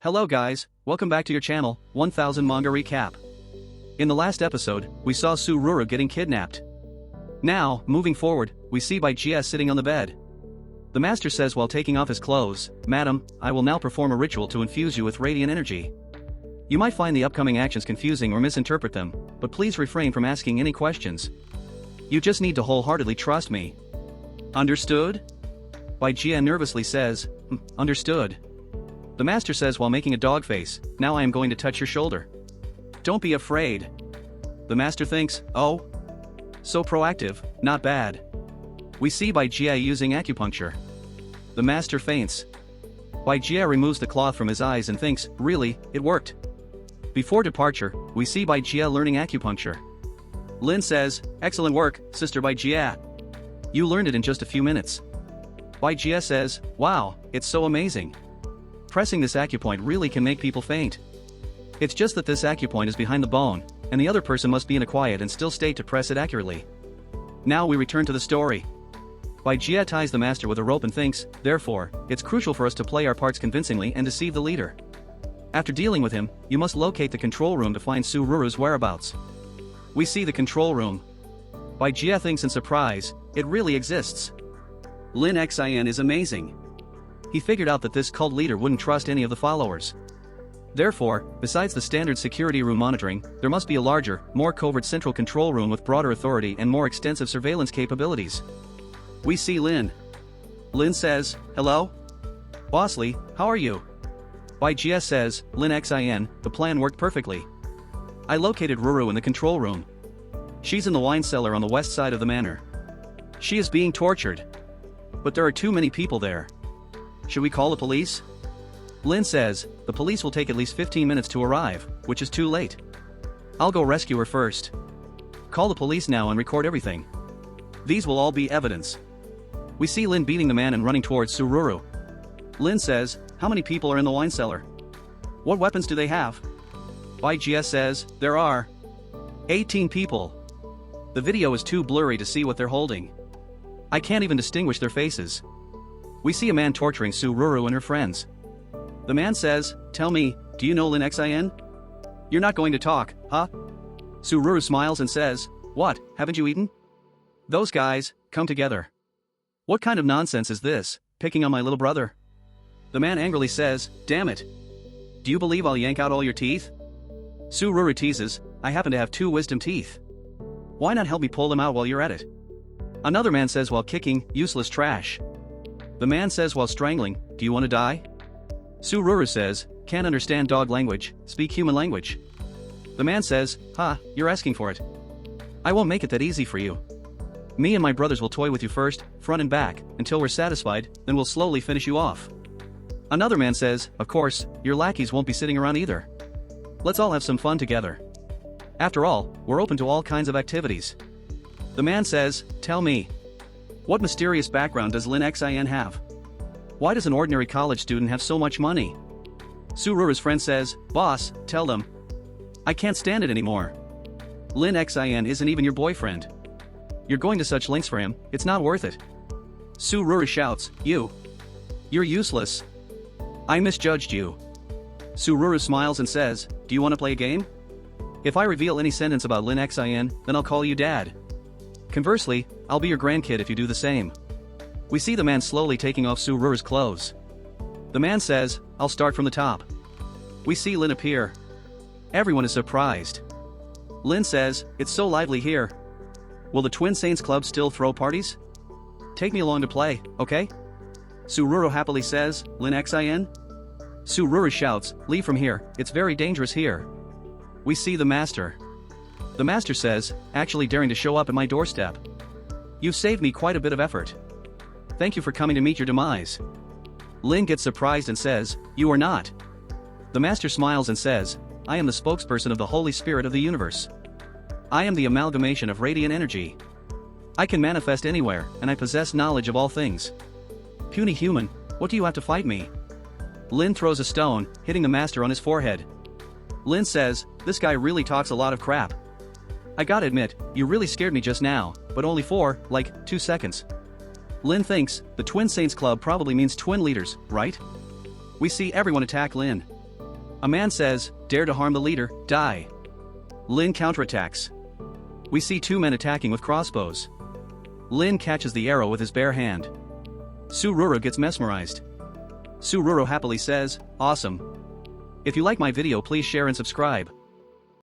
Hello guys, welcome back to your channel, 1000 Manga Recap. In the last episode, we saw Sururu getting kidnapped. Now, moving forward, we see Bai Jia sitting on the bed. The master says while taking off his clothes, "Madam, I will now perform a ritual to infuse you with radiant energy. You might find the upcoming actions confusing or misinterpret them, but please refrain from asking any questions. You just need to wholeheartedly trust me. Understood?" Bai Jia nervously says, "Understood." The master says while making a dog face, "Now I am going to touch your shoulder. Don't be afraid." The master thinks, "Oh, so proactive, not bad." We see Bai Jia using acupuncture. The master faints. Bai Jia removes the cloth from his eyes and thinks, "Really, it worked." Before departure, we see Bai Jia learning acupuncture. Lin says, "Excellent work, Sister Bai Jia. You learned it in just a few minutes." Bai Jia says, "Wow, it's so amazing. Pressing this acupoint really can make people faint. It's just that this acupoint is behind the bone, and the other person must be in a quiet and still state to press it accurately." Now we return to the story. Bai Jia ties the master with a rope and thinks, "Therefore, it's crucial for us to play our parts convincingly and deceive the leader. After dealing with him, you must locate the control room to find Sururu's whereabouts." We see the control room. Bai Jia thinks in surprise, it really exists. Lin Xin is amazing. He figured out that this cult leader wouldn't trust any of the followers. Therefore, besides the standard security room monitoring, there must be a larger, more covert central control room with broader authority and more extensive surveillance capabilities. We see Lin. Lin says, "Hello? Boss Lee, how are you?" Bai Jia says, "Lin Xin, the plan worked perfectly. I located Ruru in the control room. She's in the wine cellar on the west side of the manor. She is being tortured. But there are too many people there. Should we call the police?" Lin says, "The police will take at least 15 minutes to arrive, which is too late. I'll go rescue her first. Call the police now and record everything. These will all be evidence." We see Lin beating the man and running towards Sururu. Lin says, "How many people are in the wine cellar? What weapons do they have?" Bai Jia says, "There are 18 people. The video is too blurry to see what they're holding. I can't even distinguish their faces." We see a man torturing Sururu and her friends. The man says, "Tell me, do you know Lin Xin? You're not going to talk, huh?" Sururu smiles and says, "What, haven't you eaten? Those guys, come together. What kind of nonsense is this, picking on my little brother?" The man angrily says, "Damn it. Do you believe I'll yank out all your teeth?" Sururu teases, "I happen to have 2 wisdom teeth. Why not help me pull them out while you're at it?" Another man says while kicking, "Useless trash." The man says while strangling, "Do you want to die?" Sururu says, "Can't understand dog language, speak human language." The man says, "Ha, you're asking for it. I won't make it that easy for you. Me and my brothers will toy with you first, front and back, until we're satisfied, then we'll slowly finish you off." Another man says, "Of course, your lackeys won't be sitting around either. Let's all have some fun together. After all, we're open to all kinds of activities." The man says, "Tell me, what mysterious background does Lin Xin have? Why does an ordinary college student have so much money?" Sururu's friend says, "Boss, tell them. I can't stand it anymore. Lin Xin isn't even your boyfriend. You're going to such lengths for him, it's not worth it." Sururu shouts, You're useless. I misjudged you." Sururu smiles and says, "Do you want to play a game? If I reveal any sentence about Lin Xin, then I'll call you Dad. Conversely, I'll be your grandkid if you do the same." We see the man slowly taking off Sururu's clothes. The man says, "I'll start from the top." We see Lin appear. Everyone is surprised. Lin says, "It's so lively here. Will the Twin Saints Club still throw parties? Take me along to play, okay?" Sururu happily says, "Lin Xin?" Sururu shouts, "Leave from here, it's very dangerous here." We see the master. The master says, "Actually daring to show up at my doorstep. You've saved me quite a bit of effort. Thank you for coming to meet your demise." Lin gets surprised and says, "You are not." The master smiles and says, "I am the spokesperson of the Holy Spirit of the universe. I am the amalgamation of radiant energy. I can manifest anywhere, and I possess knowledge of all things. Puny human, what do you have to fight me?" Lin throws a stone, hitting the master on his forehead. Lin says, "This guy really talks a lot of crap. I gotta admit, you really scared me just now, but only for, 2 seconds." Lin thinks, the Twin Saints Club probably means twin leaders, right? We see everyone attack Lin. A man says, "Dare to harm the leader, die." Lin counterattacks. We see two men attacking with crossbows. Lin catches the arrow with his bare hand. Sururu gets mesmerized. Sururu happily says, "Awesome." If you like my video, please share and subscribe.